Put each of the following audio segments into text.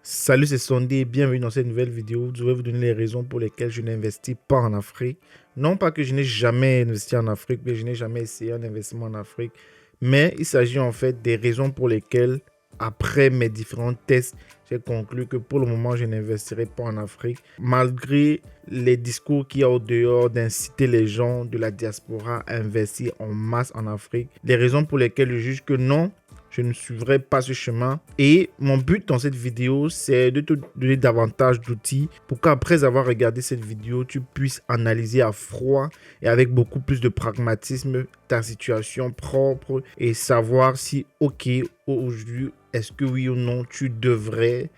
Salut, c'est Sondé, bienvenue dans cette nouvelle vidéo. Je vais vous donner les raisons pour lesquelles je n'investis pas en Afrique. Non pas que je n'ai jamais investi en Afrique, mais je n'ai jamais essayé un investissement en Afrique. Mais il s'agit en fait des raisons pour lesquelles, après mes différents tests, j'ai conclu que pour le moment, je n'investirai pas en Afrique. Malgré les discours qu'il y a au dehors d'inciter les gens de la diaspora à investir en masse en Afrique, les raisons pour lesquelles je juge que non, je ne suivrai pas ce chemin. Et mon but dans cette vidéo, c'est de te donner davantage d'outils pour qu'après avoir regardé cette vidéo, tu puisses analyser à froid et avec beaucoup plus de pragmatisme ta situation propre et savoir si, ok, aujourd'hui, est-ce que oui ou non, tu devrais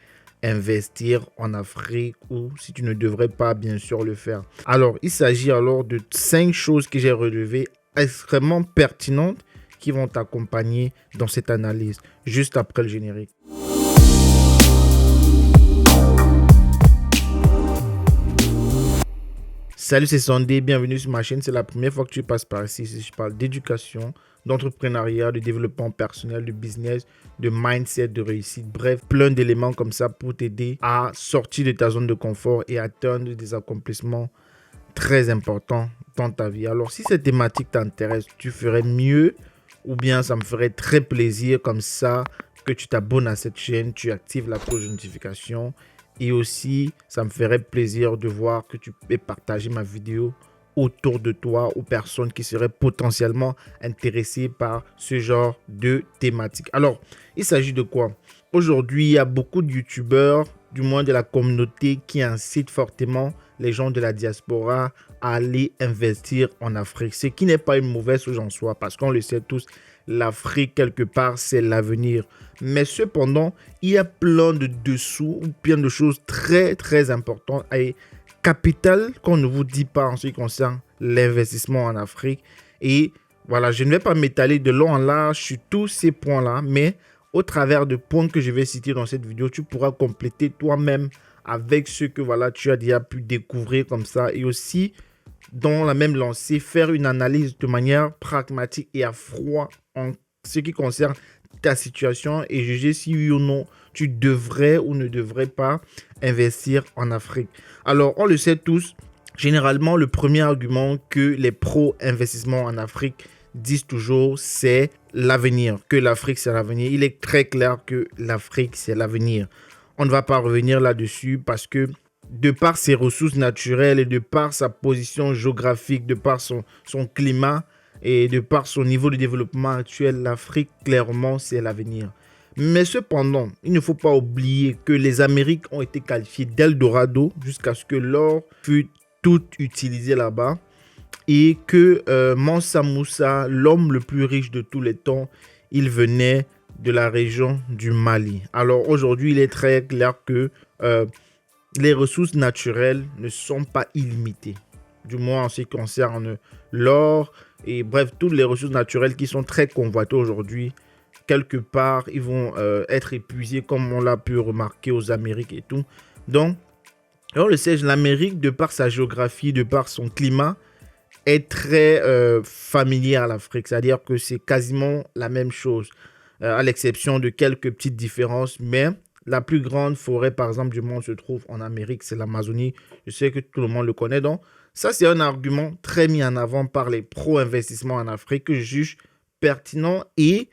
investir en Afrique ou si tu ne devrais pas bien sûr le faire. Alors, il s'agit alors de 5 choses que j'ai relevées extrêmement pertinentes qui vont t'accompagner dans cette analyse juste après le générique. Salut, c'est Sondé, bienvenue sur ma chaîne. C'est la première fois que tu passes par ici. Je parle d'éducation, d'entrepreneuriat, de développement personnel, de business, de mindset, de réussite. Bref, plein d'éléments comme ça pour t'aider à sortir de ta zone de confort et atteindre des accomplissements très importants dans ta vie. Alors, si cette thématique t'intéresse, tu ferais mieux ou bien ça me ferait très plaisir comme ça que tu t'abonnes à cette chaîne, tu actives la cloche de notification et aussi ça me ferait plaisir de voir que tu peux partager ma vidéo autour de toi aux personnes qui seraient potentiellement intéressées par ce genre de thématique. Alors, il s'agit de quoi? Aujourd'hui, il y a beaucoup de youtubeurs, du moins de la communauté, qui incitent fortement les gens de la diaspora à aller investir en Afrique. Ce qui n'est pas une mauvaise chose en soi, parce qu'on le sait tous, l'Afrique, quelque part, c'est l'avenir. Mais cependant, il y a plein de dessous, ou plein de choses très, très importantes et capitales qu'on ne vous dit pas en ce qui concerne l'investissement en Afrique. Et voilà, je ne vais pas m'étaler de long en large sur tous ces points-là, mais au travers de points que je vais citer dans cette vidéo, tu pourras compléter toi-même avec ce que voilà, tu as déjà pu découvrir comme ça et aussi dans la même lancée, faire une analyse de manière pragmatique et à froid en ce qui concerne ta situation et juger si oui ou non tu devrais ou ne devrais pas investir en Afrique. Alors, on le sait tous, généralement, le premier argument que les pro-investissements en Afrique disent toujours, c'est l'avenir, que l'Afrique, c'est l'avenir. Il est très clair que l'Afrique, c'est l'avenir. On ne va pas revenir là-dessus parce que de par ses ressources naturelles et de par sa position géographique, de par son climat et de par son niveau de développement actuel, l'Afrique, clairement, c'est l'avenir. Mais cependant, il ne faut pas oublier que les Amériques ont été qualifiées d'Eldorado jusqu'à ce que l'or fût tout utilisé là-bas et que Mansa Moussa, l'homme le plus riche de tous les temps, il venait de la région du Mali. Alors aujourd'hui, il est très clair que les ressources naturelles ne sont pas illimitées, du moins en ce qui concerne l'or et bref, toutes les ressources naturelles qui sont très convoitées aujourd'hui, quelque part, ils vont être épuisés comme on l'a pu remarquer aux Amériques et tout. Donc, on le sait, l'Amérique, de par sa géographie, de par son climat, est très familier à l'Afrique, c'est-à-dire que c'est quasiment la même chose, à l'exception de quelques petites différences, mais la plus grande forêt, par exemple, du monde se trouve en Amérique, c'est l'Amazonie. Je sais que tout le monde le connaît. Donc, ça, c'est un argument très mis en avant par les pro-investissements en Afrique que je juge pertinent et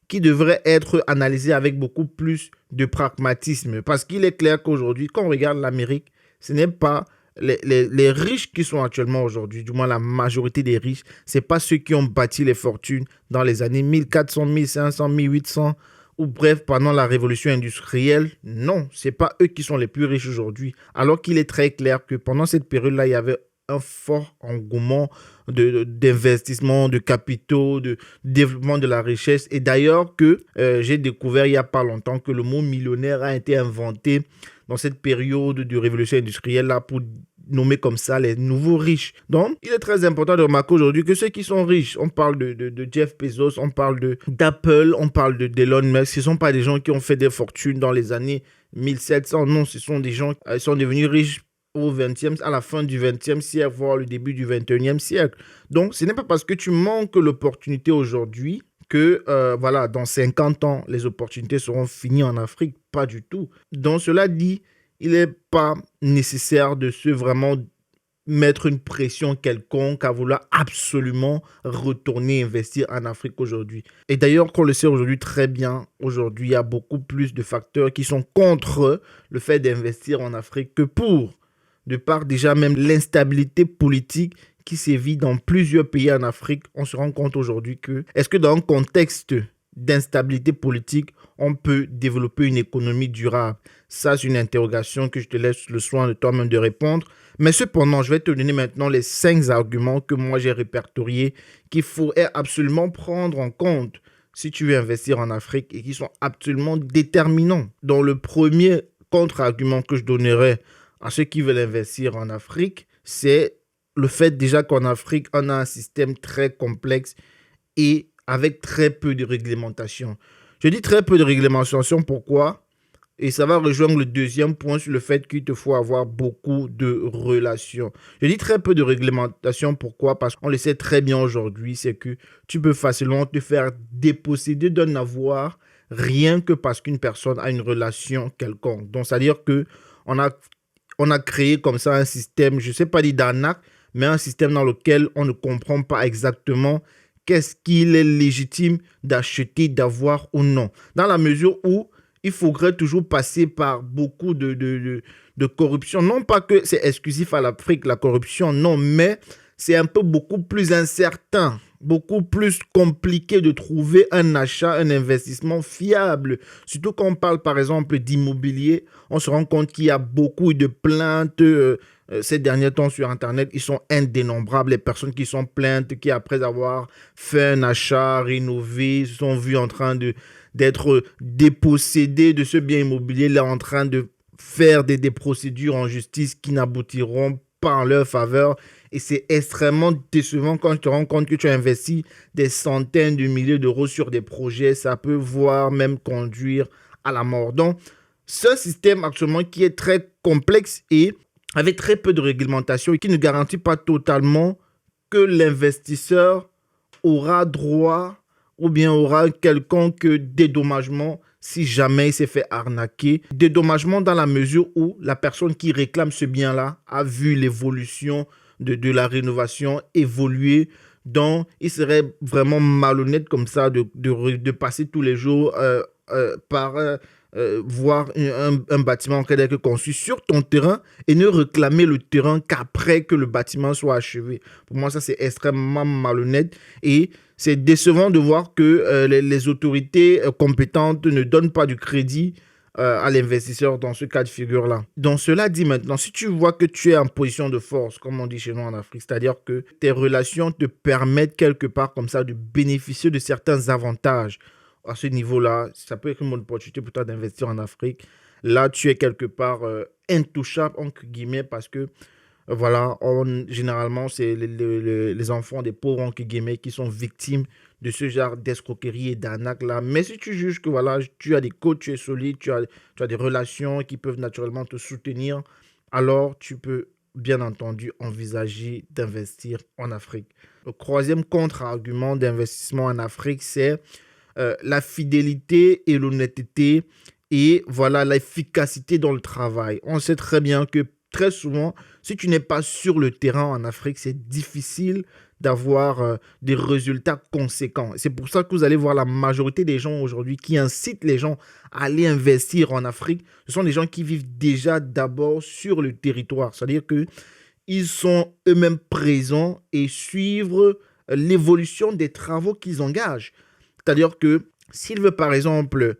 qui devrait être analysé avec beaucoup plus de pragmatisme. Parce qu'il est clair qu'aujourd'hui, quand on regarde l'Amérique, ce n'est pas les riches qui sont actuellement aujourd'hui, du moins la majorité des riches, ce n'est pas ceux qui ont bâti les fortunes dans les années 1400, 1500, 1800, ou bref, pendant la révolution industrielle. Non, ce n'est pas eux qui sont les plus riches aujourd'hui. Alors qu'il est très clair que pendant cette période-là, il y avait un fort engouement d'investissement, de capitaux, de développement de la richesse. Et d'ailleurs que j'ai découvert il n'y a pas longtemps que le mot millionnaire a été inventé dans cette période de révolution industrielle là pour nommer comme ça les nouveaux riches. Donc, il est très important de remarquer aujourd'hui que ceux qui sont riches, on parle de Jeff Bezos, on parle d'Apple, on parle d'Elon Musk, ce ne sont pas des gens qui ont fait des fortunes dans les années 1700, non, ce sont des gens qui sont devenus riches à la fin du 20e siècle, voire le début du 21e siècle. Donc, ce n'est pas parce que tu manques l'opportunité aujourd'hui que voilà, dans 50 ans, les opportunités seront finies en Afrique. Pas du tout. Donc, cela dit, il n'est pas nécessaire de se vraiment mettre une pression quelconque à vouloir absolument retourner investir en Afrique aujourd'hui. Et d'ailleurs, qu'on le sait aujourd'hui très bien, aujourd'hui, il y a beaucoup plus de facteurs qui sont contre le fait d'investir en Afrique que pour. De par déjà même l'instabilité politique qui sévit dans plusieurs pays en Afrique, on se rend compte aujourd'hui que, est-ce que dans un contexte d'instabilité politique, on peut développer une économie durable? Ça, c'est une interrogation que je te laisse le soin de toi-même de répondre. Mais cependant, je vais te donner maintenant les 5 arguments que moi j'ai répertoriés qu'il faudrait absolument prendre en compte si tu veux investir en Afrique et qui sont absolument déterminants. Donc, le premier contre-argument que je donnerais à ceux qui veulent investir en Afrique, c'est le fait déjà qu'en Afrique, on a un système très complexe et avec très peu de réglementation. Je dis très peu de réglementation, pourquoi? Et ça va rejoindre le deuxième point sur le fait qu'il te faut avoir beaucoup de relations. Je dis très peu de réglementation, pourquoi? Parce qu'on le sait très bien aujourd'hui, c'est que tu peux facilement te faire déposséder d'un avoir rien que parce qu'une personne a une relation quelconque. Donc, c'est-à-dire que on a créé comme ça un système, je ne sais pas dire d'arnaque, mais un système dans lequel on ne comprend pas exactement qu'est-ce qu'il est légitime d'acheter, d'avoir ou non. Dans la mesure où il faudrait toujours passer par beaucoup de corruption. Non pas que c'est exclusif à l'Afrique, la corruption, non, mais c'est un peu beaucoup plus incertain, beaucoup plus compliqué de trouver un achat, un investissement fiable. Surtout quand on parle par exemple d'immobilier, on se rend compte qu'il y a beaucoup de plaintes ces derniers temps sur Internet. Ils sont indénombrables, les personnes qui sont plaintes, qui après avoir fait un achat, rénové, se sont vues en train d'être dépossédées de ce bien immobilier, là en train de faire des procédures en justice qui n'aboutiront pas en leur faveur. Et c'est extrêmement décevant quand tu te rends compte que tu as investi des centaines de milliers d'euros sur des projets. Ça peut voire même conduire à la mort. Donc, ce système actuellement qui est très complexe et avec très peu de réglementation et qui ne garantit pas totalement que l'investisseur aura droit ou bien aura un quelconque dédommagement si jamais il s'est fait arnaquer. Dédommagement dans la mesure où la personne qui réclame ce bien-là a vu l'évolution de la rénovation évoluer. Donc, il serait vraiment malhonnête comme ça de passer tous les jours par voir un bâtiment qui est construit sur ton terrain et ne réclamer le terrain qu'après que le bâtiment soit achevé. Pour moi, ça, c'est extrêmement malhonnête et c'est décevant de voir que les autorités compétentes ne donnent pas du crédit à l'investisseur dans ce cas de figure-là. Donc, cela dit maintenant, si tu vois que tu es en position de force, comme on dit chez nous en Afrique, c'est-à-dire que tes relations te permettent quelque part comme ça de bénéficier de certains avantages à ce niveau-là, ça peut être une bonne opportunité pour toi d'investir en Afrique. Là, tu es quelque part intouchable, entre guillemets, parce que voilà, généralement, c'est les enfants des pauvres, entre guillemets, qui sont victimes de ce genre d'escroquerie et d'arnaque là. Mais si tu juges que voilà, tu as des coachs, tu es solide, tu as des relations qui peuvent naturellement te soutenir, alors tu peux bien entendu envisager d'investir en Afrique. Le troisième contre-argument d'investissement en Afrique, c'est la fidélité et l'honnêteté et voilà l'efficacité dans le travail. On sait très bien que très souvent, si tu n'es pas sur le terrain en Afrique, c'est difficile d'avoir des résultats conséquents. C'est pour ça que vous allez voir la majorité des gens aujourd'hui qui incitent les gens à aller investir en Afrique. Ce sont des gens qui vivent déjà d'abord sur le territoire. C'est-à-dire qu'ils sont eux-mêmes présents et suivent l'évolution des travaux qu'ils engagent. C'est-à-dire que s'il veut par exemple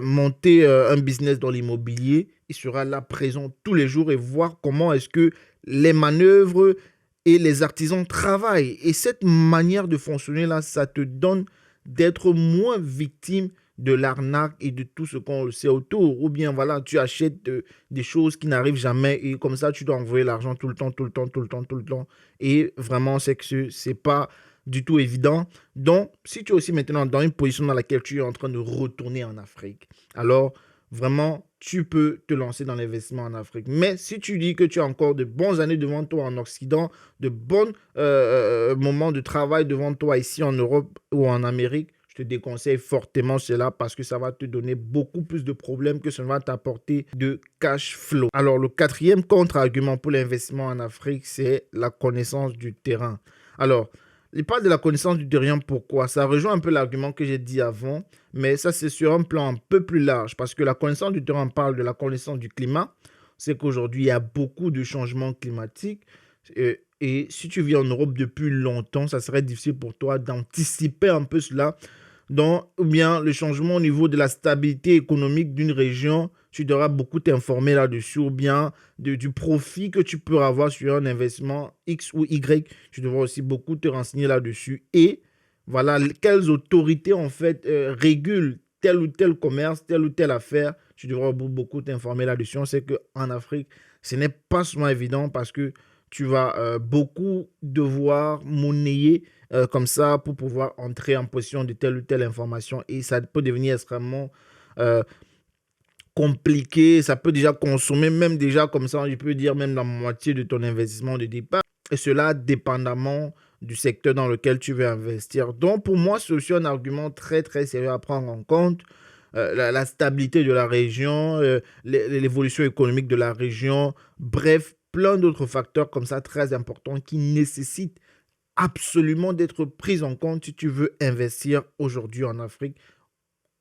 monter un business dans l'immobilier, il sera là présent tous les jours et voir comment est-ce que les manœuvres et les artisans travaillent. Et cette manière de fonctionner là, ça te donne d'être moins victime de l'arnaque et de tout ce qu'on sait autour. Ou bien voilà, tu achètes des choses qui n'arrivent jamais et comme ça tu dois envoyer l'argent tout le temps, tout le temps, tout le temps, tout le temps. Et vraiment, c'est que c'est pas du tout évident. Donc, si tu es aussi maintenant dans une position dans laquelle tu es en train de retourner en Afrique, alors vraiment, tu peux te lancer dans l'investissement en Afrique. Mais si tu dis que tu as encore de bonnes années devant toi en Occident, de bons moments de travail devant toi ici en Europe ou en Amérique, je je te déconseille fortement cela parce que ça va te donner beaucoup plus de problèmes que ça ne va t'apporter de cash flow. Alors, le quatrième contre-argument pour l'investissement en Afrique, c'est la connaissance du terrain. Alors, il parle de la connaissance du terrain, pourquoi? Ça rejoint un peu l'argument que j'ai dit avant, mais ça, c'est sur un plan un peu plus large parce que la connaissance du terrain parle de la connaissance du climat. C'est qu'aujourd'hui, il y a beaucoup de changements climatiques. Et si tu vis en Europe depuis longtemps, ça serait difficile pour toi d'anticiper un peu cela. Donc, ou bien le changement au niveau de la stabilité économique d'une région, tu devras beaucoup t'informer là-dessus, ou bien du profit que tu peux avoir sur un investissement X ou Y, tu devras aussi beaucoup te renseigner là-dessus. Et voilà, quelles autorités en fait régulent tel ou tel commerce, telle ou telle affaire, tu devras beaucoup t'informer là-dessus. On sait qu'en Afrique, ce n'est pas souvent évident parce que tu vas beaucoup devoir monnayer comme ça pour pouvoir entrer en possession de telle ou telle information et ça peut devenir extrêmement euh, compliqué, ça peut déjà consommer même déjà comme ça, je peux dire même la moitié de ton investissement de départ et cela dépendamment du secteur dans lequel tu veux investir. Donc pour moi, c'est aussi un argument très très sérieux à prendre en compte. La stabilité de la région, l'évolution économique de la région, bref, plein d'autres facteurs comme ça très importants qui nécessitent absolument d'être pris en compte si tu veux investir aujourd'hui en Afrique.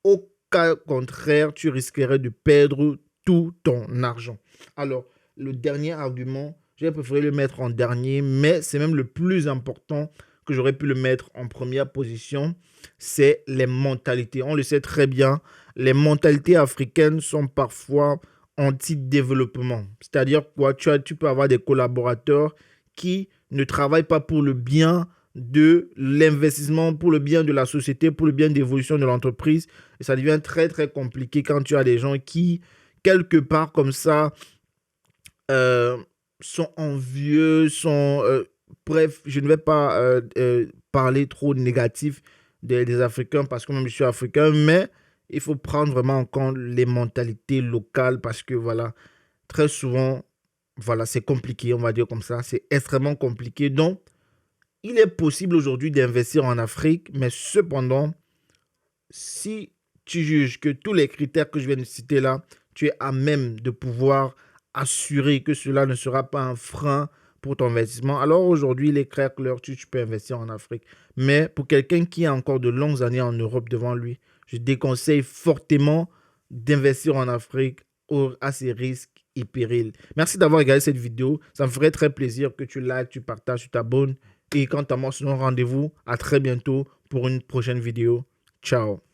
Au cas contraire, tu risquerais de perdre tout ton argent. Alors, le dernier argument, j'ai préféré le mettre en dernier, mais c'est même le plus important que j'aurais pu le mettre en première position, c'est les mentalités. On le sait très bien, les mentalités africaines sont parfois anti-développement. C'est-à-dire quoi, tu peux avoir des collaborateurs qui ne travaillent pas pour le bien de l'investissement, pour le bien de la société, pour le bien d'évolution de l'entreprise. Et ça devient très, très compliqué quand tu as des gens qui, quelque part comme ça, sont envieux, bref, je ne vais pas parler trop négatif des Africains parce que moi, je suis africain, mais il faut prendre vraiment en compte les mentalités locales parce que, voilà, très souvent, voilà, c'est compliqué, on va dire comme ça, c'est extrêmement compliqué. Donc, il est possible aujourd'hui d'investir en Afrique, mais cependant, si tu juges que tous les critères que je viens de citer là, tu es à même de pouvoir assurer que cela ne sera pas un frein pour ton investissement, alors aujourd'hui, il est clair que tu peux investir en Afrique. Mais pour quelqu'un qui a encore de longues années en Europe devant lui, je déconseille fortement d'investir en Afrique à ses risques et périls. Merci d'avoir regardé cette vidéo. Ça me ferait très plaisir que tu likes, tu partages, tu t'abonnes. Et quant à moi, sinon rendez-vous à très bientôt pour une prochaine vidéo. Ciao.